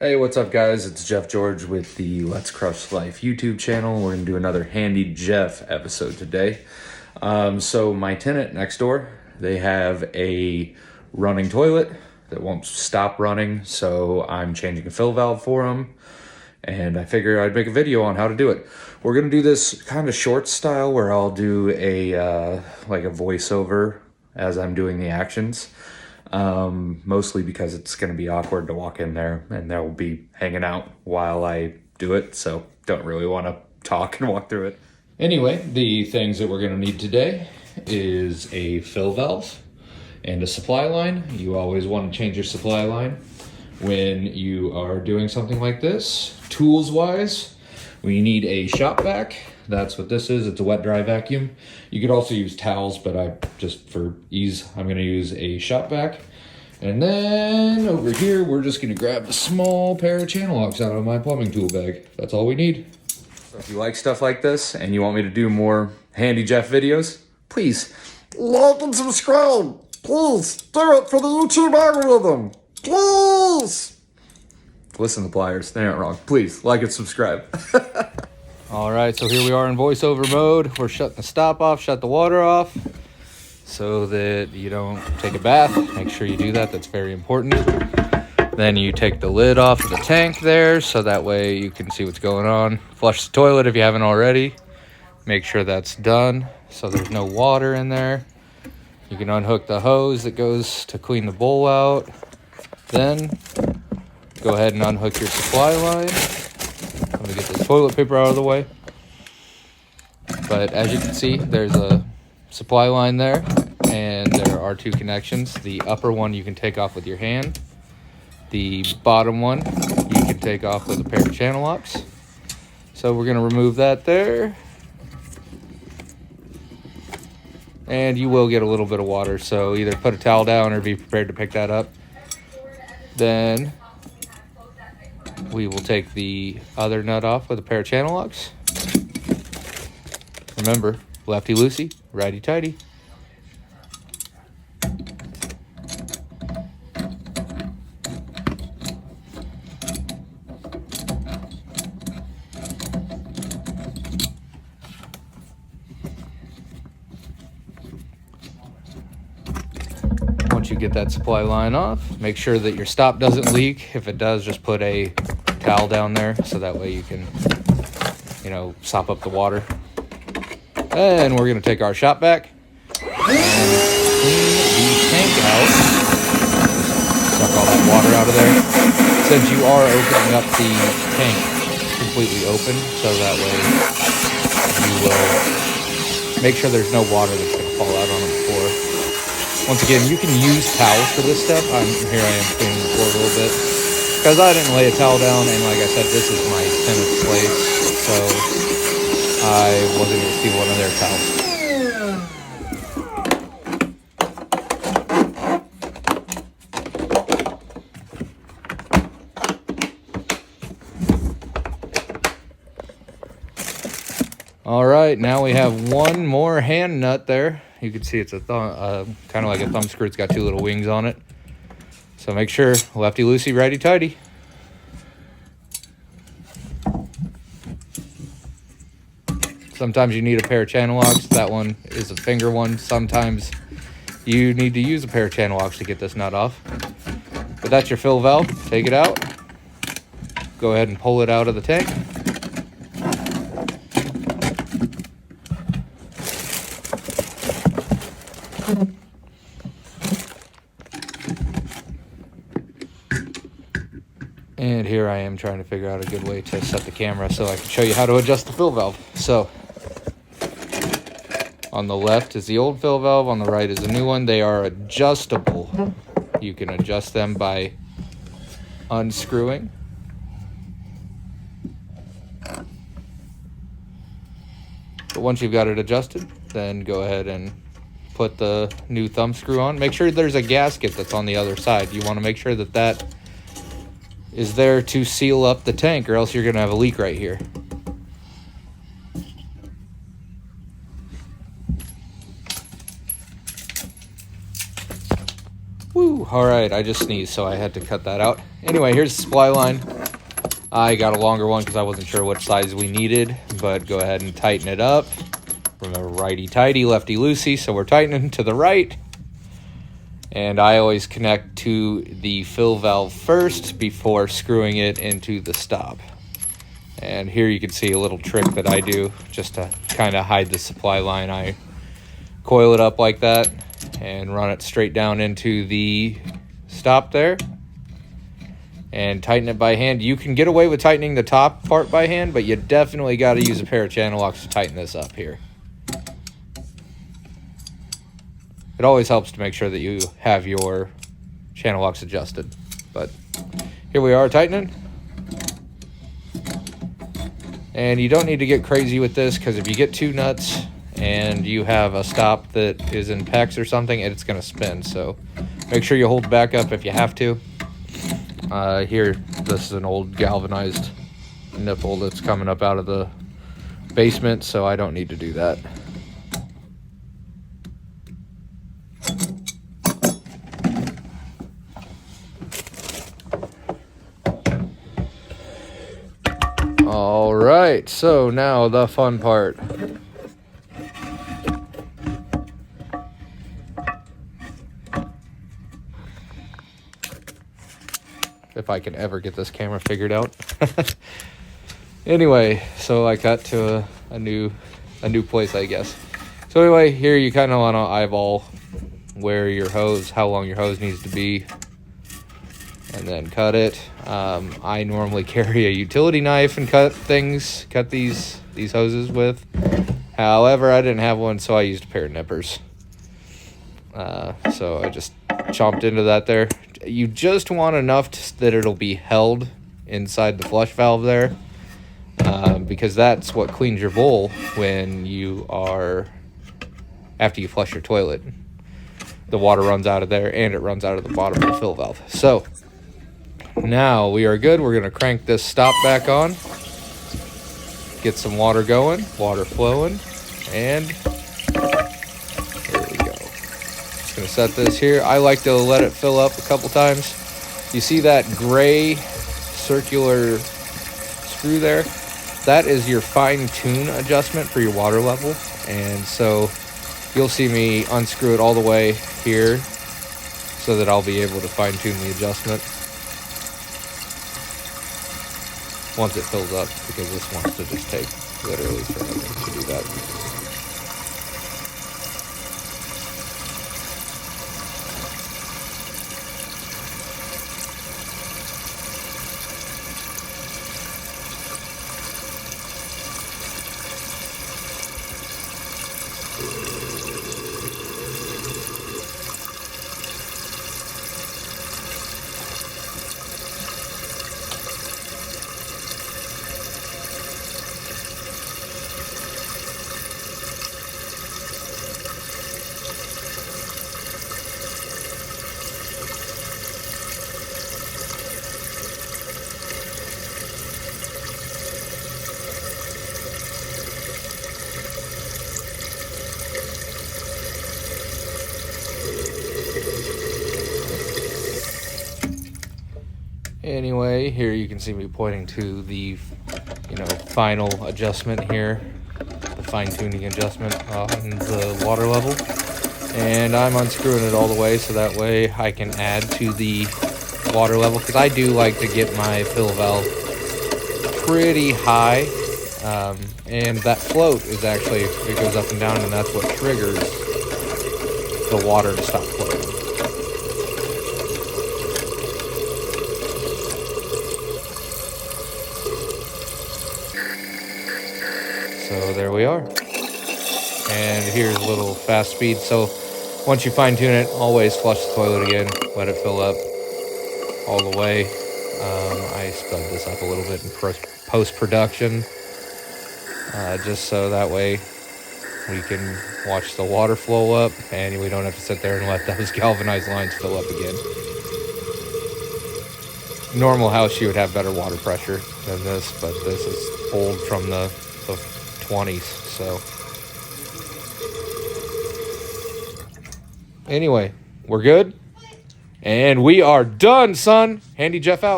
Hey, what's up guys? It's Jeff George with the Let's Crush Life YouTube channel. We're gonna do another Handy Jeff episode today. So my tenant next door, they have a running toilet that won't stop running, so I'm changing a fill valve for them, and I figured I'd make a video on how to do it. We're gonna do this kind of short style where I'll do a like a voiceover as I'm doing the actions. Mostly because it's going to be awkward to walk in there and they'll be hanging out while I do it, so don't really want to talk and walk through it. Anyway, the things that we're going to need today is a fill valve and a supply line. You always want to change your supply line when you are doing something like this. Tools wise, we need a shop vac. That's what this is. It's a wet dry vacuum. You could also use towels, but just for ease, I'm gonna use a shop vac. And then over here, we're just gonna grab a small pair of channel locks out of my plumbing tool bag. That's all we need. So if you like stuff like this and you want me to do more Handy Jeff videos, please like and subscribe. Please do it for the YouTube algorithm. Please. Listen to the pliers, they aren't wrong. Please like and subscribe. All right, so here we are in voiceover mode. We're shutting the stop off, shut the water off so that you don't take a bath. Make sure you do that, that's very important. Then you take the lid off of the tank there so that way you can see what's going on. Flush the toilet if you haven't already. Make sure that's done so there's no water in there. You can unhook the hose that goes to clean the bowl out. Then go ahead and unhook your supply line. Let me get this toilet paper out of the way. But as you can see, there's a supply line there, and there are two connections. The upper one you can take off with your hand. The bottom one you can take off with a pair of channel locks. So we're going to remove that there. And you will get a little bit of water, so either put a towel down or be prepared to pick that up. Then we will take the other nut off with a pair of channel locks. Remember, lefty loosey, righty tighty. Once you get that supply line off, make sure that your stop doesn't leak. If it does, just put a towel down there so that way you can, sop up the water. And we're going to take our shop vac and clean the tank out. Suck all that water out of there. Since you are opening up the tank completely open, so that way you will make sure there's no water that's going to fall out on the floor. Once again, you can use towels for this step. Here I am cleaning the floor a little bit because I didn't lay a towel down, and like I said, this is my tenant's place, so I wasn't going to steal one of their towels. All right, now we have one more hand nut there. You can see it's a kind of like a thumb screw. It's got two little wings on it. So make sure lefty loosey, righty tighty. Sometimes you need a pair of channel locks. That one is a finger one. Sometimes you need to use a pair of channel locks to get this nut off. But that's your fill valve. Take it out. Go ahead and pull it out of the tank. And here I am trying to figure out a good way to set the camera so I can show you how to adjust the fill valve. So on the left is the old fill valve, on the right is the new one. They are adjustable. You can adjust them by unscrewing. But once you've got it adjusted, then go ahead and put the new thumb screw on. Make sure there's a gasket that's on the other side. You want to make sure that that is there to seal up the tank, or else you're going to have a leak right here. Woo! all right, I just sneezed, so I had to cut that out. Anyway, here's the supply line. I got a longer one because I wasn't sure what size we needed, but go ahead and tighten it up. Remember, righty-tighty, lefty-loosey, so we're tightening to the right. And I always connect to the fill valve first before screwing it into the stop. And here you can see a little trick that I do just to kind of hide the supply line. I coil it up like that and run it straight down into the stop there and tighten it by hand. You can get away with tightening the top part by hand, but you definitely got to use a pair of channel locks to tighten this up here. It always helps to make sure that you have your channel locks adjusted. But here we are tightening. And you don't need to get crazy with this, because if you get too nuts and you have a stop that is in PEX or something, it's going to spin. So make sure you hold back up if you have to. Here, this is an old galvanized nipple that's coming up out of the basement, so I don't need to do that. All right, so now the fun part. If I can ever get this camera figured out. Anyway, so I got to a new place, I guess. So anyway, here you kind of want to eyeball where your hose, how long your hose needs to be, and then cut it. I normally carry a utility knife and cut these hoses with. However, I didn't have one, so I used a pair of nippers. So I just chomped into that there. You just want enough that it'll be held inside the flush valve there, because that's what cleans your bowl when after you flush your toilet. The water runs out of there, and it runs out of the bottom of the fill valve. So now we are good. We're going to crank this stop back on, get some water going, water flowing, and there we go. Just going to set this here. I like to let it fill up a couple times. You see that gray circular screw there? That is your fine-tune adjustment for your water level. And so you'll see me unscrew it all the way here so that I'll be able to fine-tune the adjustment once it fills up, because this wants to just take literally forever to do that. Anyway, here you can see me pointing to the, final adjustment here, the fine-tuning adjustment on the water level. And I'm unscrewing it all the way so that way I can add to the water level, because I do like to get my fill valve pretty high. And that float is actually, it goes up and down, and that's what triggers the water to stop flowing. So there we are. And here's a little fast speed. So once you fine tune it, always flush the toilet again. Let it fill up all the way. I sped this up a little bit in post-production. Just so that way we can watch the water flow up and we don't have to sit there and let those galvanized lines fill up again. Normal house, you would have better water pressure than this, but this is old from the 20s, so. Anyway, we're good. And we are done, son. Handy Jeff out.